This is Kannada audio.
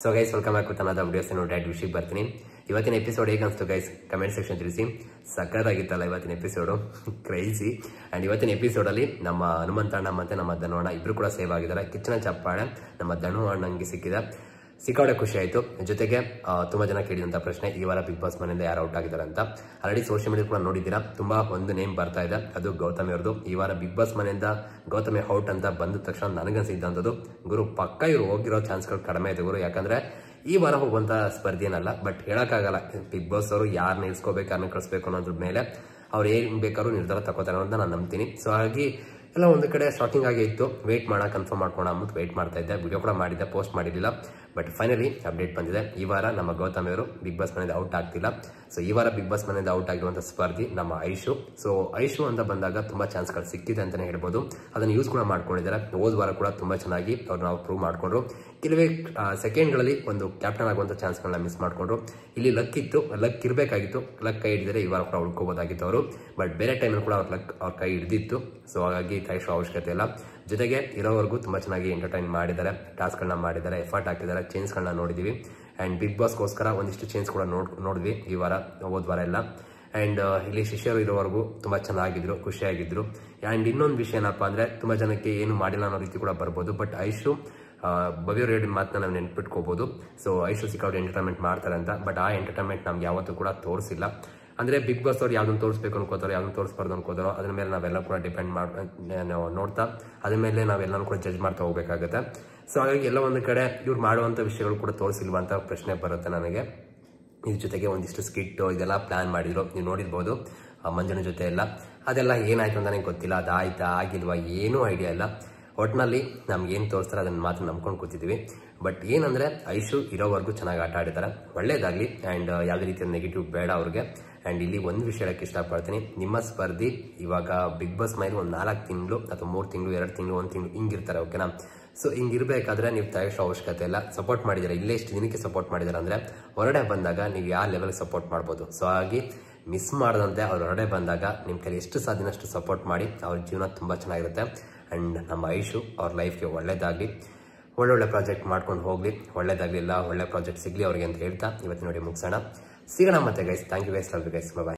So guys welcome back with another videos direct ವಿಷಯಕ್ಕೆ ಬರ್ತೀನಿ. ಇವತ್ತಿನ ಎಪಿಸೋಡ್ ಹೇಗೆ ಅನಿಸ್ತು ಗೈಸ್ ಕಮೆಂಟ್ ಸೆಕ್ಷನ್ ತಿಳಿಸಿ. ಸಕ್ಕತ್ತಾಗಿತ್ತಲ್ಲ ಇವತ್ತಿನ ಎಪಿಸೋಡು, ಕ್ರೈಸಿ. ಆ್ಯಂಡ್ ಇವತ್ತಿನ ಎಪಿಸೋಡಲ್ಲಿ ನಮ್ಮ ಹನುಮಂತಣ್ಣ ಮತ್ತು ನಮ್ಮ ಧನು ಅಣ್ಣ ಇಬ್ಬರು ಕೂಡ ಸೇವ್ ಆಗಿದ್ದಾರೆ. ಕಿಚ್ಚನ ಚಪ್ಪಾಳೆ ನಮ್ಮ ಧನು ಅಣ್ಣಂಗೆ ಸಿಕ್ಕಾಡೆ ಖುಷಿ ಆಯಿತು. ಜೊತೆಗೆ ತುಂಬ ಜನ ಕೇಳಿದಂಥ ಪ್ರಶ್ನೆ, ಈ ವಾರ ಬಿಗ್ ಬಾಸ್ ಮನೆಯಿಂದ ಯಾರು ಔಟ್ ಆಗಿದ್ದಾರೆ ಅಂತ. ಆಲ್ರೆಡಿ ಸೋಷಿಯಲ್ ಮೀಡಿಯಾ ಕೂಡ ನೋಡಿದ್ದೀರಾ, ತುಂಬ ಒಂದು ನೇಮ್ ಬರ್ತಾ ಇದೆ, ಅದು ಗೌತಮಿ ಅವ್ರದ್ದು. ಈ ವಾರ ಬಿಗ್ ಬಾಸ್ ಮನೆಯಿಂದ ಗೌತಮಿ ಔಟ್ ಅಂತ ಬಂದ ತಕ್ಷಣ ನನಗನ್ಸಿದ್ದಂಥದ್ದು, ಗುರು ಪಕ್ಕ ಇವರು ಹೋಗಿರೋ ಚಾನ್ಸ್ಗಳು ಕಡಿಮೆ ಇದೆ ಗುರು. ಯಾಕಂದರೆ ಈ ವಾರ ಹೋಗುವಂಥ ಸ್ಪರ್ಧೆ ಏನಲ್ಲ, ಬಟ್ ಹೇಳೋಕ್ಕಾಗಲ್ಲ ಬಿಗ್ ಬಾಸ್ ಅವರು ಯಾರನ್ನ ಇಳಿಸ್ಕೋಬೇಕು, ಯಾರನ್ನ ಕಳಿಸ್ಬೇಕು ಅನ್ನೋದ್ರ ಮೇಲೆ ಅವ್ರು ಏನು ಬೇಕಾದ್ರೂ ನಿರ್ಧಾರ ತಗೋತಾರೆ ಅಂತ ನಾನು ನಂಬ್ತೀನಿ. ಸೊ ಹಾಗಾಗಿ ಎಲ್ಲ ಒಂದು ಕಡೆ ಶಾಕಿಂಗ್ ಆಗೇ ಇತ್ತು. ವೆಯ್ಟ್ ಮಾಡೋಣ, ಕನ್ಫರ್ಮ್ ಮಾಡ್ಕೊಂಡು ಅಂದ್ಬಿಟ್ಟು ವೆಯ್ಟ್ ಮಾಡ್ತಾ ಇದ್ದೆ. ವಿಡಿಯೋ ಕೂಡ ಮಾಡಿದ್ದೆ, ಪೋಸ್ಟ್ ಮಾಡಿರಲಿಲ್ಲ. ಬಟ್ ಫೈನಲಿ ಅಪ್ಡೇಟ್ ಬಂದಿದೆ. ಈ ವಾರ ನಮ್ಮ ಗೌತಮಿ ಅವರು ಬಿಗ್ ಬಾಸ್ ಮನೆಯಿಂದ ಔಟ್ ಆಗ್ತಿಲ್ಲ. ಸೊ ಈ ವಾರ ಬಿಗ್ ಬಾಸ್ ಮನೆಯಿಂದ ಔಟ್ ಆಗಿರುವಂಥ ಸ್ಪರ್ಧಿ ನಮ್ಮ ಐಶು. ಸೊ ಐಶು ಅಂತ ಬಂದಾಗ ತುಂಬ ಚಾನ್ಸ್ಗಳು ಸಿಕ್ಕಿದೆ ಅಂತಲೇ ಹೇಳ್ಬೋದು. ಅದನ್ನು ಯೂಸ್ ಕೂಡ ಮಾಡ್ಕೊಂಡಿದ್ದಾರೆ. ಹೋದ ವಾರ ಕೂಡ ತುಂಬ ಚೆನ್ನಾಗಿ ಅವ್ರನ್ನ ಪ್ರೂವ್ ಮಾಡಿಕೊಂಡ್ರು. ಕೆಲವೇ ಸೆಕೆಂಡ್ಗಳಲ್ಲಿ ಒಂದು ಕ್ಯಾಪ್ಟನ್ ಆಗುವಂಥ ಚಾನ್ಸ್ಗಳನ್ನ ಮಿಸ್ ಮಾಡಿಕೊಂಡ್ರು. ಇಲ್ಲಿ ಲಕ್ ಇತ್ತು, ಲಕ್ ಇರಬೇಕಾಗಿತ್ತು. ಲಕ್ ಕೈ ಹಿಡಿದರೆ ಈ ವಾರ ಕೂಡ ಉಳ್ಕೋಬೋದಾಗಿತ್ತು ಅವರು. ಬಟ್ ಬೇರೆ ಟೈಮಲ್ಲಿ ಕೂಡ ಅವ್ರ ಕೈ ಹಿಡಿದಿತ್ತು. ಸೊ ಹಾಗಾಗಿ ಕಾಯಿಸೋ ಅವಶ್ಯಕತೆ ಇಲ್ಲ. ಜೊತೆಗೆ ಇರೋವರೆಗೂ ತುಂಬ ಚೆನ್ನಾಗಿ ಎಂಟರ್ಟೈನ್ ಮಾಡಿದ್ದಾರೆ, ಟಾಸ್ಕ್ಗಳನ್ನ ಮಾಡಿದ್ದಾರೆ, ಎಫರ್ಟ್ ಹಾಕಿದ್ದಾರೆ, ಚೇಂಜ್ಗಳನ್ನ ನೋಡಿದ್ದೀವಿ. ಆ್ಯಂಡ್ ಬಿಗ್ ಬಾಸ್ಗೋಸ್ಕರ ಒಂದಿಷ್ಟು ಚೇಂಜ್ ಕೂಡ ನೋಡಿದ್ವಿ ಈ ವಾರ, ಹೋದ ವಾರ ಎಲ್ಲ. ಆ್ಯಂಡ್ ಇಲ್ಲಿ ಶಿಷ್ಯರು ಇರೋವರೆಗೂ ತುಂಬ ಚೆನ್ನಾಗಿದ್ರು, ಖುಷಿಯಾಗಿದ್ದರು. ಆ್ಯಂಡ್ ಇನ್ನೊಂದು ವಿಷಯ ಏನಪ್ಪ ಅಂದರೆ, ತುಂಬ ಜನಕ್ಕೆ ಏನು ಮಾಡಿಲ್ಲ ಅನ್ನೋ ರೀತಿ ಕೂಡ ಬರ್ಬೋದು. ಬಟ್ ಐಶು ಭವ್ಯರು ಹೇಳಿದ ಮಾತನ್ನ ನಾವು ನೆನ್ಪಿಟ್ಕೋಬೋದು. ಸೊ ಐಶು ಸಿಕ್ಕಾಪಟ್ಟೆ ಎಂಟರ್ಟೈನ್ಮೆಂಟ್ ಮಾಡ್ತಾರೆ ಅಂತ. ಬಟ್ ಆ ಎಂಟರ್ಟೈನ್ಮೆಂಟ್ ನಮ್ಗೆ ಯಾವತ್ತೂ ಕೂಡ ತೋರಿಸಿಲ್ಲ. ಅಂದರೆ ಬಿಗ್ ಬಾಸ್ ಅವ್ರು ಯಾವ್ದನ್ನು ತೋರಿಸ್ಬೇಕು ಅನ್ಕೋತಾರೋ, ಯಾವ್ದನ್ನು ತೋರಿಸ್ಬಾರ್ದು ಅನ್ಕೋತಾರೋ, ಅದ್ರ ಮೇಲೆ ನಾವೆಲ್ಲ ಕೂಡ ಡಿಪೆಂಡ್ ನಾವು ನೋಡ್ತಾ ಅದ್ರ ಮೇಲೆ ನಾವೆಲ್ಲನೂ ಕೂಡ ಜಡ್ಜ್ ಮಾಡ್ತಾ ಹೋಗ್ಬೇಕಾಗುತ್ತೆ. ಸೊ ಹಾಗಾಗಿ ಎಲ್ಲ ಒಂದು ಕಡೆ ಇವ್ರು ಮಾಡುವಂಥ ವಿಷಯಗಳು ಕೂಡ ತೋರಿಸಿಲ್ವಾ ಅಂತ ಪ್ರಶ್ನೆ ಬರುತ್ತೆ ನನಗೆ. ಇದ್ರ ಜೊತೆಗೆ ಒಂದಿಷ್ಟು ಸ್ಕಿಟ್ಟು ಇದೆಲ್ಲ ಪ್ಲಾನ್ ಮಾಡಿದ್ರು, ನೀವು ನೋಡಿರ್ಬೋದು ಮಂಜುನ ಜೊತೆ ಎಲ್ಲ. ಅದೆಲ್ಲ ಏನಾಯ್ತು ಅಂತ ನನಗೆ ಗೊತ್ತಿಲ್ಲ, ಅದಾಯ್ತಾ ಆಗಿಲ್ವಾ ಏನೂ ಐಡಿಯಾ ಇಲ್ಲ. ಒಟ್ಟಿನಲ್ಲಿ ನಮ್ಗೆ ಏನು ತೋರಿಸ್ತಾರೆ ಅದನ್ನು ಮಾತ್ರ ನಂಬ್ಕೊಂಡು ಕೂತಿದ್ವಿ. ಬಟ್ ಏನಂದರೆ ಐಶು ಇರೋವರೆಗೂ ಚೆನ್ನಾಗಿ ಆಟ ಆಡಿದ್ದಾರೆ, ಒಳ್ಳೇದಾಗಲಿ. ಆ್ಯಂಡ್ ಯಾವುದೇ ರೀತಿಯ ನೆಗೆಟಿವ್ ಬೇಡ ಅವ್ರಿಗೆ. ಆ್ಯಂಡ್ ಇಲ್ಲಿ ಒಂದು ವಿಷಯ ಹೇಳಕ್ಕೆ ಇಷ್ಟಪಡ್ತೀನಿ, ನಿಮ್ಮ ಸ್ಪರ್ಧಿ ಇವಾಗ ಬಿಗ್ ಬಾಸ್ ಮೇಲೆ ಒಂದು 4 ತಿಂಗಳು ಅಥವಾ 3 ತಿಂಗಳು 2 ತಿಂಗಳು 1 ತಿಂಗಳು ಹಿಂಗಿರ್ತಾರೆ, ಓಕೆನಾ? ಸೊ ಹಿಂಗಿರಬೇಕಾದ್ರೆ ನೀವು ತಯಾರಿಸೋ ಅವಶ್ಯಕತೆ ಇಲ್ಲ. ಸಪೋರ್ಟ್ ಮಾಡಿದ್ದೀರಾ, ಇಲ್ಲೇ ಇಷ್ಟು ದಿನಕ್ಕೆ ಸಪೋರ್ಟ್ ಮಾಡಿದ್ದಾರೆ ಅಂದರೆ ಹೊರಡೆ ಬಂದಾಗ ನೀವು ಯಾವ ಲೆವೆಲ್ ಸಪೋರ್ಟ್ ಮಾಡ್ಬೋದು. ಸೊ ಹಾಗಾಗಿ ಮಿಸ್ ಮಾಡದಂತೆ ಅವ್ರು ಹೊರಡೆ ಬಂದಾಗ ನಿಮ್ಮ ಕೈಲಿ ಎಷ್ಟು ಸಾಧ್ಯನಷ್ಟು ಸಪೋರ್ಟ್ ಮಾಡಿ, ಅವ್ರ ಜೀವನ ತುಂಬ ಚೆನ್ನಾಗಿರುತ್ತೆ. ಆ್ಯಂಡ್ ನಮ್ಮ ಐಶು ಅವ್ರ ಲೈಫ್ಗೆ ಒಳ್ಳೇದಾಗಲಿ, ಒಳ್ಳೊಳ್ಳೆ ಪ್ರಾಜೆಕ್ಟ್ ಮಾಡ್ಕೊಂಡು ಹೋಗಲಿ, ಒಳ್ಳೇದಾಗಲಿಲ್ಲ ಒಳ್ಳೆ ಪ್ರಾಜೆಕ್ಟ್ ಸಿಗಲಿ ಅವ್ರಿಗೆ ಅಂತ ಹೇಳ್ತಾ ಇವತ್ತಿನ ನೋಡಿ ಮುಗಿಸೋಣ. ಸಿಗೋಣ ಮತ್ತೆ guys. Thank you guys, love you guys, bye.